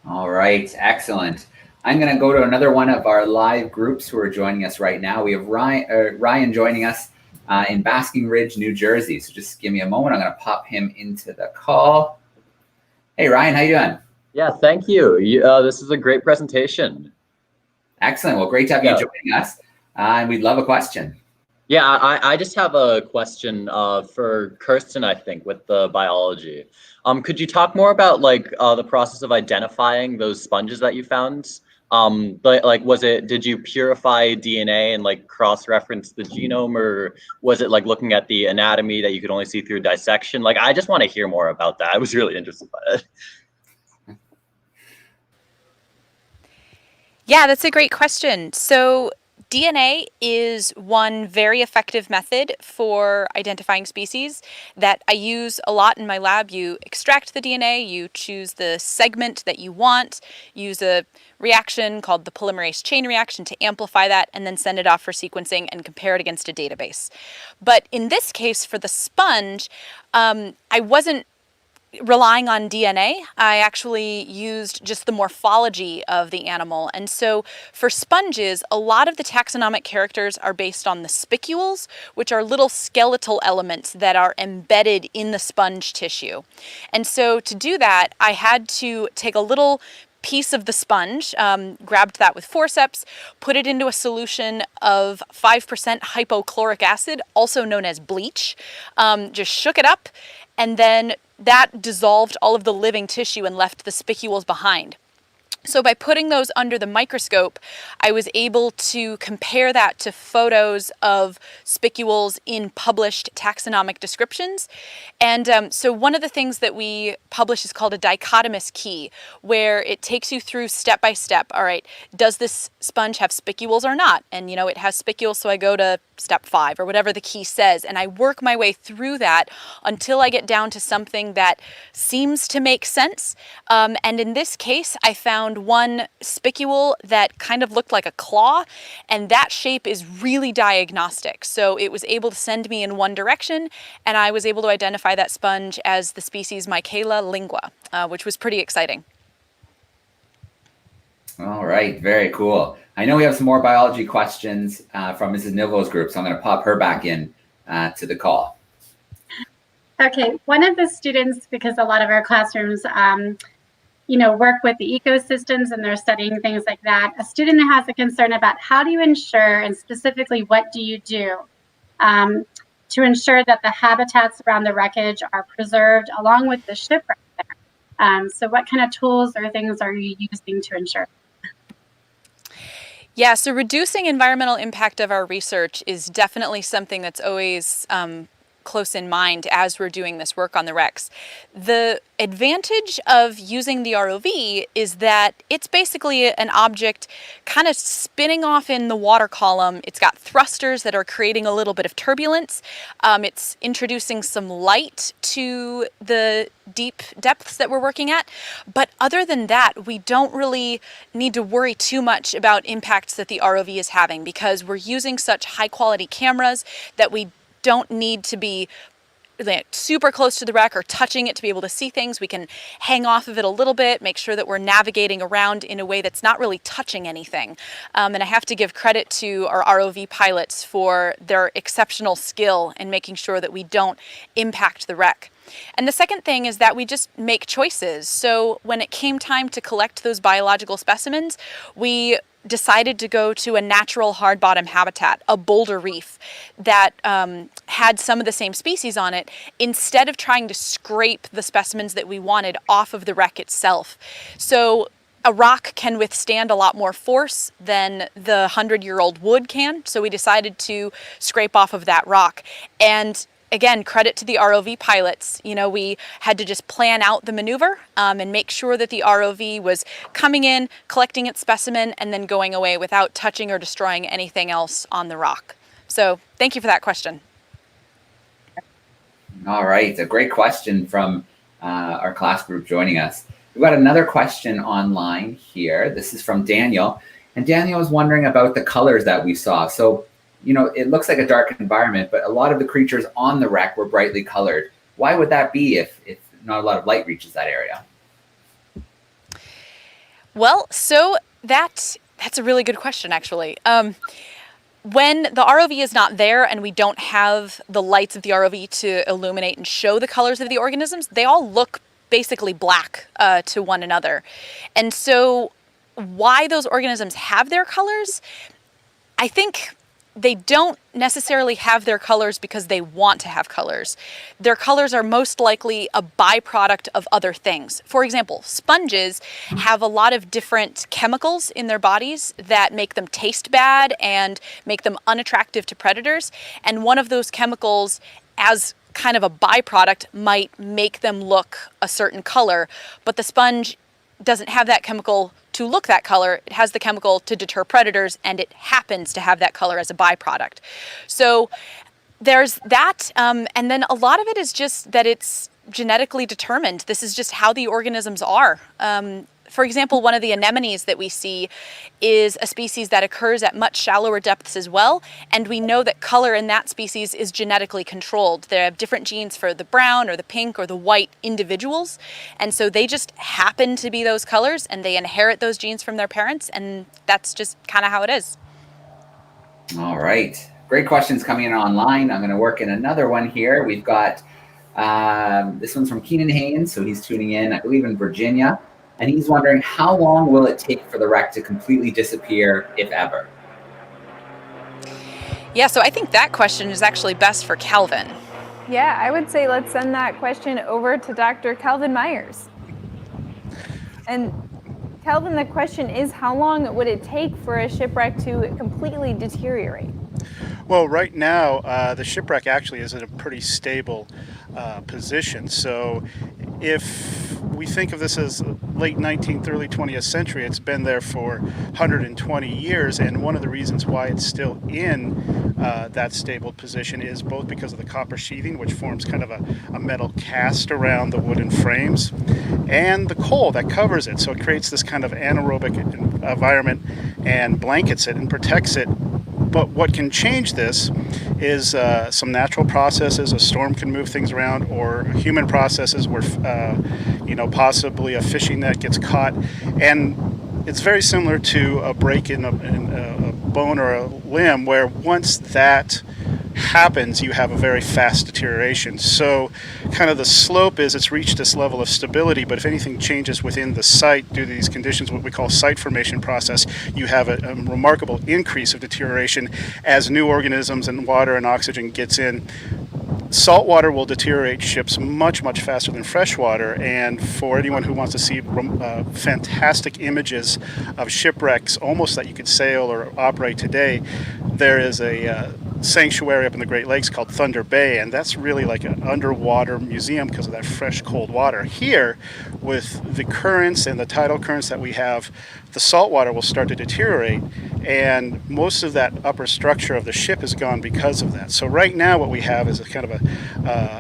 Speaker 1: All right, excellent. I'm going to go to another one of our live groups who are joining us right now. We have Ryan joining us in Basking Ridge, New Jersey. So just give me a moment. I'm going to pop him into the call. Hey, Ryan, how you doing?
Speaker 10: Yeah, thank you. This is a great presentation.
Speaker 1: Excellent. Well, great to have you joining us. And we'd love a question.
Speaker 10: Yeah, I just have a question for Kirsten, I think, with the biology. Could you talk more about the process of identifying those sponges that you found? Did you purify DNA and cross-reference the genome, or was it looking at the anatomy that you could only see through dissection? I just want to hear more about that. I was really interested by it.
Speaker 6: Yeah, that's a great question. So DNA is one very effective method for identifying species that I use a lot in my lab. You extract the DNA, you choose the segment that you want, use a reaction called the polymerase chain reaction to amplify that, and then send it off for sequencing and compare it against a database. But in this case, for the sponge, I wasn't relying on DNA. I actually used just the morphology of the animal. And so for sponges, a lot of the taxonomic characters are based on the spicules, which are little skeletal elements that are embedded in the sponge tissue. And so to do that, I had to take a little piece of the sponge, grabbed that with forceps, put it into a solution of 5% hypochloric acid, also known as bleach, just shook it up, and then that dissolved all of the living tissue and left the spicules behind. So by putting those under the microscope, I was able to compare that to photos of spicules in published taxonomic descriptions. And so one of the things that we publish is called a dichotomous key, where it takes you through step by step. All right, does this sponge have spicules or not? And it has spicules, so I go to step 5 or whatever the key says, and I work my way through that until I get down to something that seems to make sense. And in this case, I found one spicule that kind of looked like a claw, and that shape is really diagnostic. So it was able to send me in one direction, and I was able to identify that sponge as the species Michaela lingua, which was pretty exciting.
Speaker 1: All right, very cool. I know we have some more biology questions from Mrs. Nilvo's group, so I'm going to pop her back in to the call.
Speaker 8: Okay, one of the students, because a lot of our classrooms, work with the ecosystems and they're studying things like that. A student has a concern about how do you ensure, and specifically what do you do to ensure that the habitats around the wreckage are preserved along with the shipwreck there. So what kind of tools or things are you using to ensure?
Speaker 6: Yeah, so reducing environmental impact of our research is definitely something that's always close in mind as we're doing this work on the wrecks. The advantage of using the ROV is that it's basically an object kind of spinning off in the water column. It's got thrusters that are creating a little bit of turbulence. It's introducing some light to the deep depths that we're working at. But other than that, we don't really need to worry too much about impacts that the ROV is having, because we're using such high quality cameras that we don't need to be super close to the wreck or touching it to be able to see things. We can hang off of it a little bit, make sure that we're navigating around in a way that's not really touching anything. And I have to give credit to our ROV pilots for their exceptional skill in making sure that we don't impact the wreck. And the second thing is that we just make choices. So when it came time to collect those biological specimens, we decided to go to a natural hard bottom habitat, a boulder reef that had some of the same species on it, instead of trying to scrape the specimens that we wanted off of the wreck itself. So a rock can withstand a lot more force than the 100-year-old wood can. So we decided to scrape off of that rock. And again, credit to the ROV pilots. We had to just plan out the maneuver and make sure that the ROV was coming in, collecting its specimen, and then going away without touching or destroying anything else on the rock. So thank you for that question.
Speaker 1: All right, a great question from our class group joining us. We've got another question online here. This is from Daniel. And Daniel was wondering about the colors that we saw. So, it looks like a dark environment, but a lot of the creatures on the wreck were brightly colored. Why would that be if not a lot of light reaches that area?
Speaker 6: Well, so that's a really good question, actually. When the ROV is not there and we don't have the lights of the ROV to illuminate and show the colors of the organisms, they all look basically black to one another. And so why those organisms have their colors, I think they don't necessarily have their colors because they want to have colors. Their colors are most likely a byproduct of other things. For example, sponges have a lot of different chemicals in their bodies that make them taste bad and make them unattractive to predators. And one of those chemicals, as kind of a byproduct, might make them look a certain color, but the sponge doesn't have that chemical to look that color. It has the chemical to deter predators, and it happens to have that color as a byproduct. So there's that, and then a lot of it is just that it's genetically determined. This is just how the organisms are. For example, one of the anemones that we see is a species that occurs at much shallower depths as well, and we know that color in that species is genetically controlled. They have different genes for the brown or the pink or the white individuals, and so they just happen to be those colors, and they inherit those genes from their parents, and that's just kind of how it is.
Speaker 1: All right. Great questions coming in online. I'm going to work in another one here. We've got this one's from Keenan Haynes, so he's tuning in, I believe, in Virginia. And he's wondering, how long will it take for the wreck to completely disappear, if ever?
Speaker 6: Yeah, so I think that question is actually best for Calvin.
Speaker 2: Yeah, I would say let's send that question over to Dr. Calvin Myers. And Calvin, the question is, how long would it take for a shipwreck to completely deteriorate?
Speaker 7: Well, right now, the shipwreck actually is in a pretty stable position. So if we think of this as late 19th, early 20th century, it's been there for 120 years. And one of the reasons why it's still in that stable position is both because of the copper sheathing, which forms kind of a metal cast around the wooden frames, and the coal that covers it. So it creates this kind of anaerobic environment and blankets it and protects it. But what can change this is some natural processes. A storm can move things around, or human processes where, possibly a fishing net gets caught. And it's very similar to a break in a bone or a limb, where once that happens, you have a very fast deterioration. So kind of the slope is it's reached this level of stability, but if anything changes within the site due to these conditions, what we call site formation process, you have a remarkable increase of deterioration as new organisms and water and oxygen gets in. Salt water will deteriorate ships much, much faster than freshwater, and for anyone who wants to see fantastic images of shipwrecks almost that you could sail or operate today, there is a sanctuary up in the Great Lakes called Thunder Bay, and that's really like an underwater museum because of that fresh, cold water. Here, with the currents and the tidal currents that we have, the salt water will start to deteriorate, and most of that upper structure of the ship is gone because of that. So right now what we have is a kind of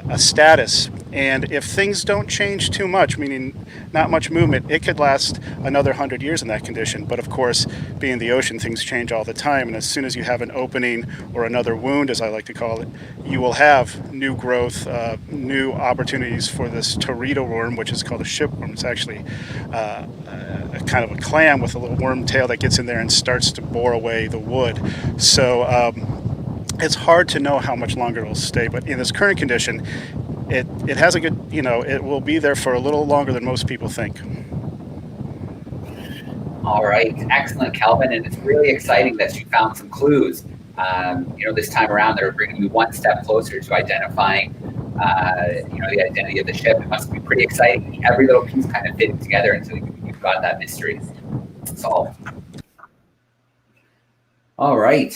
Speaker 7: a status, and if things don't change too much, meaning not much movement, it could last another 100 years in that condition. But of course, being the ocean, things change all the time, and as soon as you have an opening or another wound, as I like to call it, you will have new growth, new opportunities for this teredo worm, which is called a shipworm. It's actually a kind of a clam with a little worm tail that gets in there and starts to bore away the wood. So it's hard to know how much longer it will stay, but in this current condition, it has a good, it will be there for a little longer than most people think.
Speaker 1: All right, excellent, Calvin, and it's really exciting that you found some clues. This time around, they're bringing you one step closer to identifying, the identity of the ship. It must be pretty exciting. Every little piece kind of fitting together until you've got that mystery solved. All right.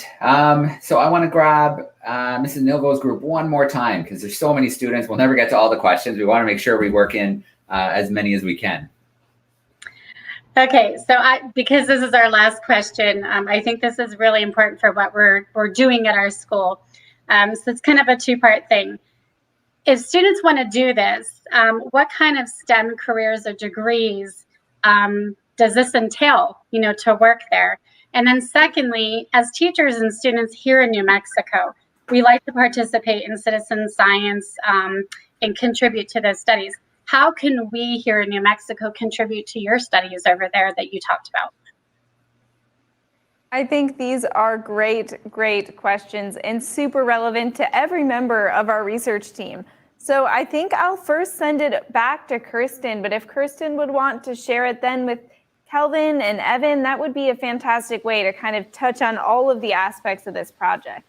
Speaker 1: So I want to grab Mrs. Nilvo's group one more time because there's so many students. We'll never get to all the questions. We want to make sure we work in as many as we can.
Speaker 8: Okay, so because this is our last question, I think this is really important for what we're doing at our school. So it's kind of a two-part thing. if students want to do this, what kind of STEM careers or degrees does this entail, to work there? And then secondly, as teachers and students here in New Mexico, we like to participate in citizen science and contribute to those studies. How can we here in New Mexico contribute to your studies over there that you talked about?
Speaker 2: I think these are great questions and super relevant to every member of our research team. So I think I'll first send it back to Kirsten, but if Kirsten would want to share it then with Kelvin and Evan, that would be a fantastic way to kind of touch on all of the aspects of this project.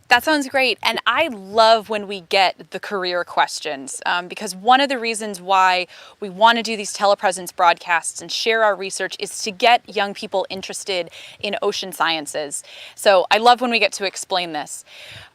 Speaker 6: That sounds great. And I love when we get the career questions because one of the reasons why we want to do these telepresence broadcasts and share our research is to get young people interested in ocean sciences. So I love when we get to explain this.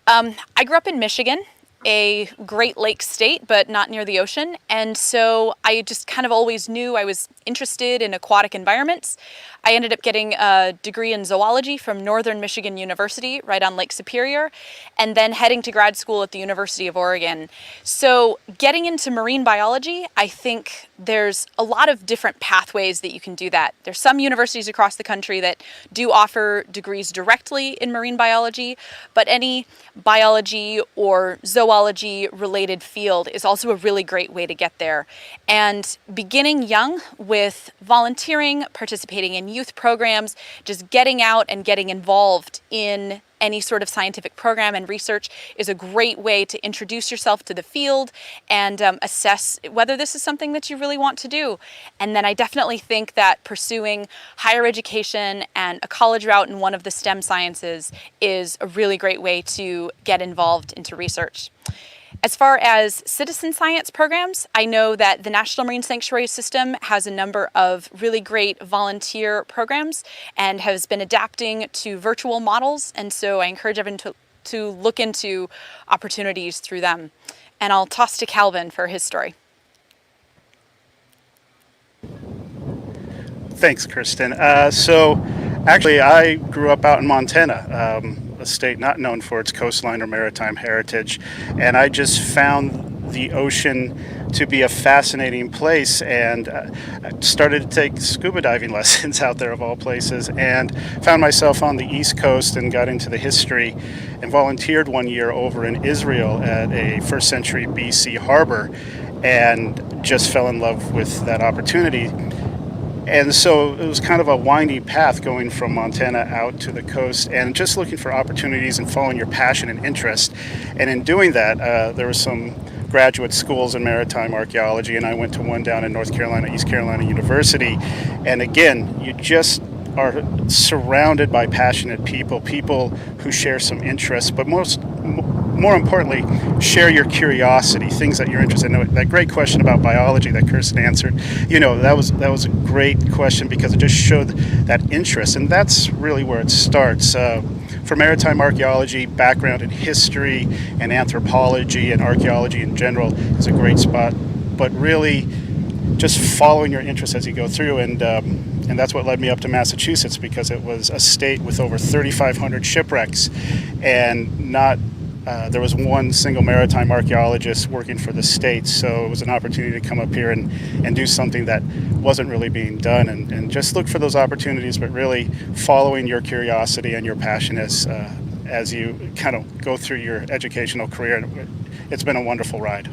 Speaker 6: I grew up in Michigan, a Great Lakes state, but not near the ocean. And so I just kind of always knew I was interested in aquatic environments. I ended up getting a degree in zoology from Northern Michigan University right on Lake Superior, and then heading to grad school at the University of Oregon. So getting into marine biology, I think there's a lot of different pathways that you can do that. There's some universities across the country that do offer degrees directly in marine biology, but any biology or zoology related field is also a really great way to get there. And beginning young with volunteering, participating in youth programs, just getting out and getting involved in any sort of scientific program and research is a great way to introduce yourself to the field and assess whether this is something that you really want to do. And then I definitely think that pursuing higher education and a college route in one of the STEM sciences is a really great way to get involved into research. As far as citizen science programs, I know that the National Marine Sanctuary System has a number of really great volunteer programs and has been adapting to virtual models. And so I encourage everyone to look into opportunities through them. And I'll toss to Calvin for his story.
Speaker 7: Thanks, Kristen. So actually, I grew up out in Montana, a state not known for its coastline or maritime heritage. And I just found the ocean to be a fascinating place and started to take scuba diving lessons out there of all places, and found myself on the East Coast and got into the history and volunteered one year over in Israel at a first century BC harbor and just fell in love with that opportunity. And so it was kind of a winding path going from Montana out to the coast and just looking for opportunities and following your passion and interest. And in doing that, there were some graduate schools in maritime archaeology, and I went to one down in North Carolina, East Carolina University. And again, you just are surrounded by passionate people who share some interests, but more importantly, share your curiosity, things that you're interested in. That great question about biology that Kirsten answered, that was a great question because it just showed that interest, and that's really where it starts. For maritime archaeology, background in history and anthropology and archaeology in general is a great spot, but really just following your interest as you go through, and that's what led me up to Massachusetts, because it was a state with over 3,500 shipwrecks, and there was one single maritime archaeologist working for the state. So it was an opportunity to come up here and do something that wasn't really being done, and just look for those opportunities, but really following your curiosity and your passion as you kind of go through your educational career. It's been a wonderful ride.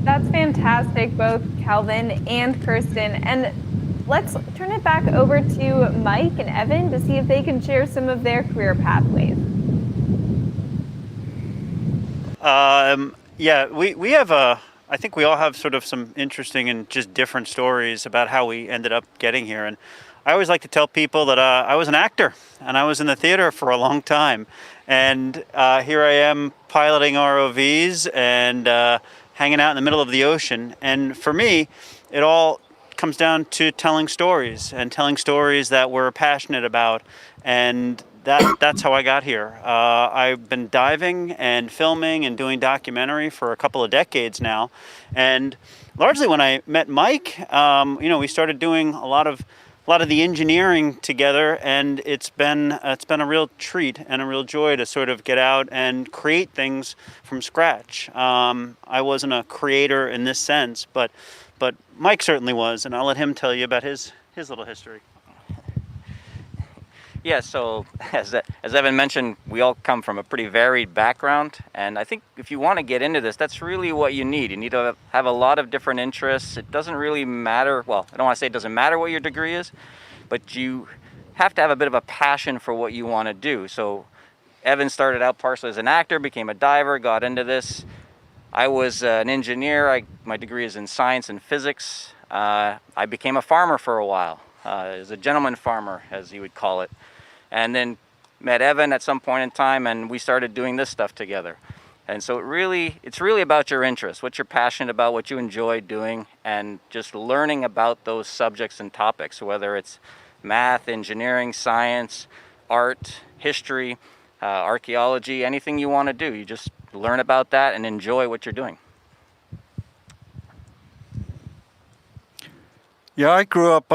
Speaker 2: That's fantastic, both Calvin and Kirsten. And let's turn it back over to Mike and Evan to see if they can share some of their career pathways.
Speaker 9: Yeah, we have I think we all have sort of some interesting and just different stories about how we ended up getting here. And I always like to tell people that I was an actor and I was in the theater for a long time. And here I am piloting ROVs and hanging out in the middle of the ocean. And for me, it all comes down to telling stories that we're passionate about. And that's how I got here. I've been diving and filming and doing documentary for a couple of decades now. And largely when I met Mike, we started doing a lot of lot of the engineering together, and it's been a real treat and a real joy to sort of get out and create things from scratch. I wasn't a creator in this sense, but Mike certainly was, and I'll let him tell you about his little history.
Speaker 5: Yeah, so as Evan mentioned, we all come from a pretty varied background, and I think if you want to get into this, that's really what you need. You need to have a lot of different interests. It doesn't really matter, well, I don't want to say it doesn't matter what your degree is, but you have to have a bit of a passion for what you want to do. So Evan started out partially as an actor, became a diver, got into this. I was an engineer. My degree is in science and physics. I became a farmer for a while, as a gentleman farmer, as you would call it. And then met Evan at some point in time, and we started doing this stuff together. And so it's really about your interests, what you're passionate about, what you enjoy doing, and just learning about those subjects and topics, whether it's math, engineering, science, art, history, archaeology, anything you want to do. You just learn about that and enjoy what you're doing.
Speaker 4: Yeah, I grew up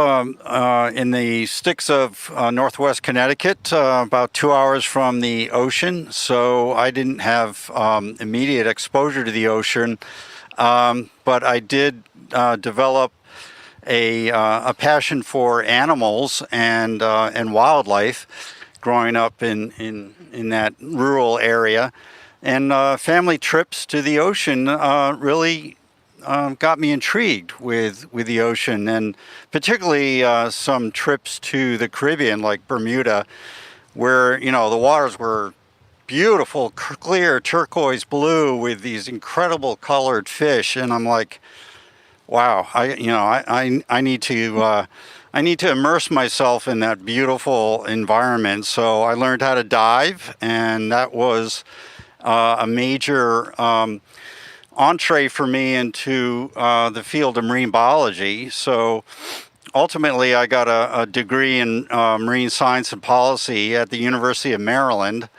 Speaker 4: in the sticks of northwest Connecticut, about 2 hours from the ocean, so I didn't have immediate exposure to the ocean, but I did develop a passion for animals and wildlife growing up in that rural area, and family trips to the ocean really got me intrigued with the ocean, and particularly some trips to the Caribbean, like Bermuda, where the waters were beautiful, clear turquoise blue with these incredible colored fish, and I'm like, wow, I need to immerse myself in that beautiful environment. So I learned how to dive, and that was a major entree for me into the field of marine biology. So ultimately, I got a degree in marine science and policy at the University of Maryland.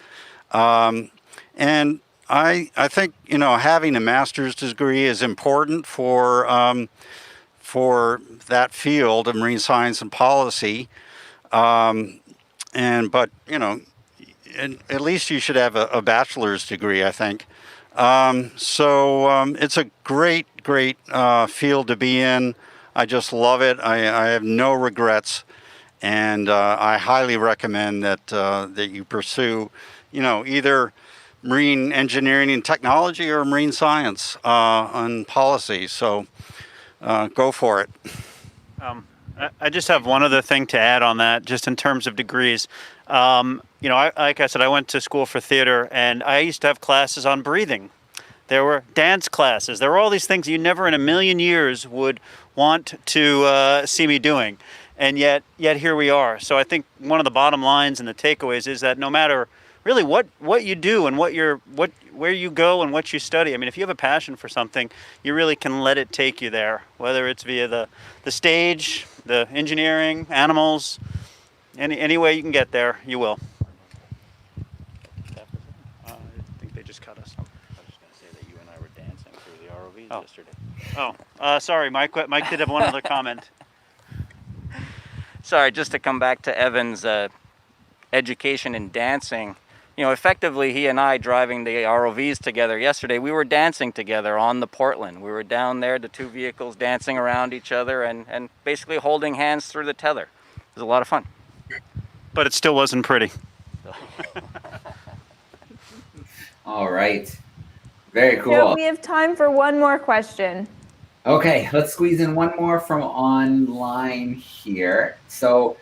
Speaker 4: And I think, having a master's degree is important for that field of marine science and policy. But at least you should have a bachelor's degree, I think. It's a great field to be in. I just love it. I have no regrets, and I highly recommend that you pursue, either marine engineering and technology or marine science and policy. So go for it.
Speaker 9: I just have one other thing to add on that, just in terms of degrees. Like I said, I went to school for theater, and I used to have classes on breathing. There were dance classes. There were all these things you never in a million years would want to see me doing. And yet here we are. So I think one of the bottom lines and the takeaways is that no matter really what you do and where you go and what you study, I mean, if you have a passion for something, you really can let it take you there, whether it's via the stage, the engineering, animals, any way you can get there, you will. I think they just cut us.
Speaker 5: I was just going to say that you and I were dancing through the ROVs yesterday.
Speaker 9: Sorry, Mike did have one other comment.
Speaker 5: Sorry, just to come back to Evan's education in dancing. Effectively, he and I driving the ROVs together yesterday, we were dancing together on the Portland. We were down there, the two vehicles dancing around each other and basically holding hands through the tether. It was a lot of fun.
Speaker 9: But it still wasn't pretty.
Speaker 1: All right. Very cool.
Speaker 2: Joe, we have time for one more question.
Speaker 1: Okay, let's squeeze in one more from online here. So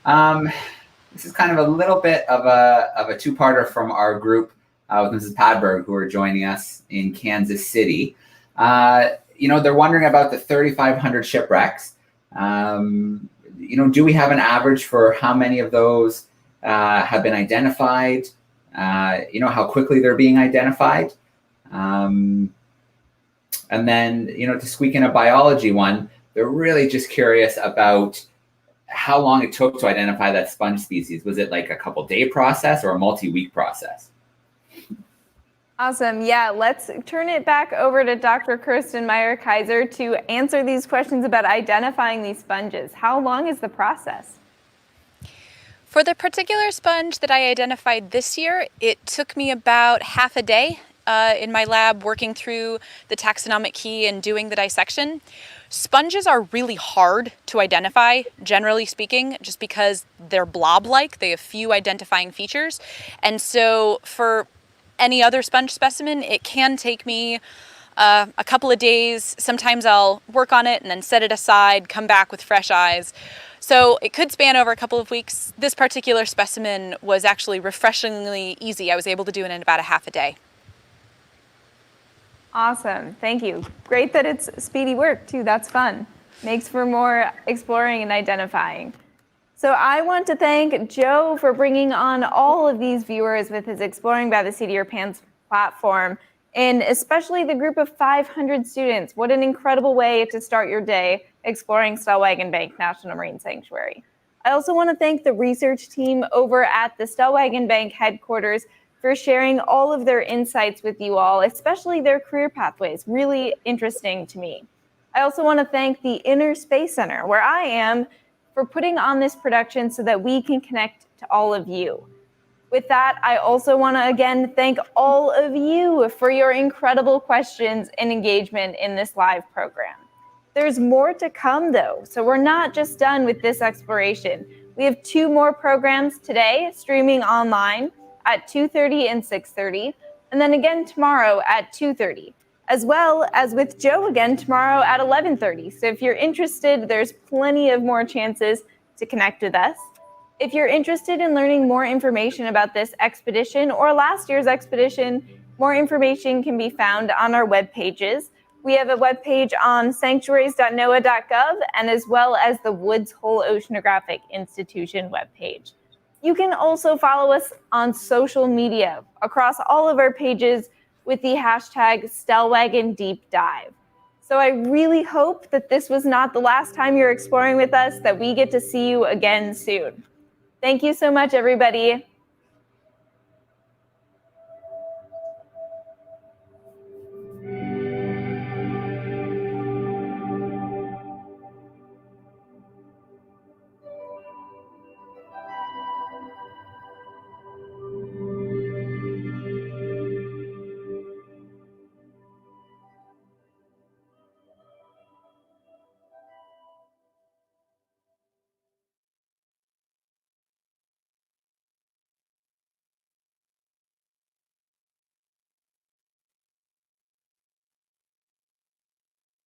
Speaker 1: this is kind of a little bit of a two-parter from our group with Mrs. Padberg, who are joining us in Kansas City. They're wondering about the 3,500 shipwrecks. Do we have an average for how many of those have been identified? How quickly they're being identified? And then, to squeak in a biology one, they're really just curious about how long it took to identify that sponge species. Was it like a couple-day process or a multi-week process?
Speaker 2: Awesome. Yeah, let's turn it back over to Dr. Kirsten Meyer-Kaiser to answer these questions about identifying these sponges. How long is the process?
Speaker 6: For the particular sponge that I identified this year, it took me about half a day in my lab working through the taxonomic key and doing the dissection. Sponges are really hard to identify, generally speaking, just because they're blob-like. They have few identifying features. And so for any other sponge specimen, it can take me a couple of days. Sometimes I'll work on it and then set it aside, come back with fresh eyes. So it could span over a couple of weeks. This particular specimen was actually refreshingly easy. I was able to do it in about a half a day.
Speaker 2: Awesome. Thank you. Great that it's speedy work too. That's fun. Makes for more exploring and identifying. So I want to thank Joe for bringing on all of these viewers with his Exploring by the Seat of Your Pants platform, and especially the group of 500 students. What an incredible way to start your day exploring Stellwagen Bank National Marine Sanctuary. I also want to thank the research team over at the Stellwagen Bank headquarters for sharing all of their insights with you all, especially their career pathways. Really interesting to me. I also want to thank the Inner Space Center, where I am, for putting on this production so that we can connect to all of you. With that, I also want to again thank all of you for your incredible questions and engagement in this live program. There's more to come though, so we're not just done with this exploration. We have 2 more programs today streaming online at 2:30 and 6:30, and then again tomorrow at 2:30. As well as with Joe again tomorrow at 11:30. So if you're interested, there's plenty of more chances to connect with us. If you're interested in learning more information about this expedition or last year's expedition, more information can be found on our web pages. We have a web page on sanctuaries.noaa.gov and as well as the Woods Hole Oceanographic Institution webpage. You can also follow us on social media across all of our pages with the hashtag #StellwagenDeepDive. So I really hope that this was not the last time you're exploring with us, that we get to see you again soon. Thank you so much, everybody.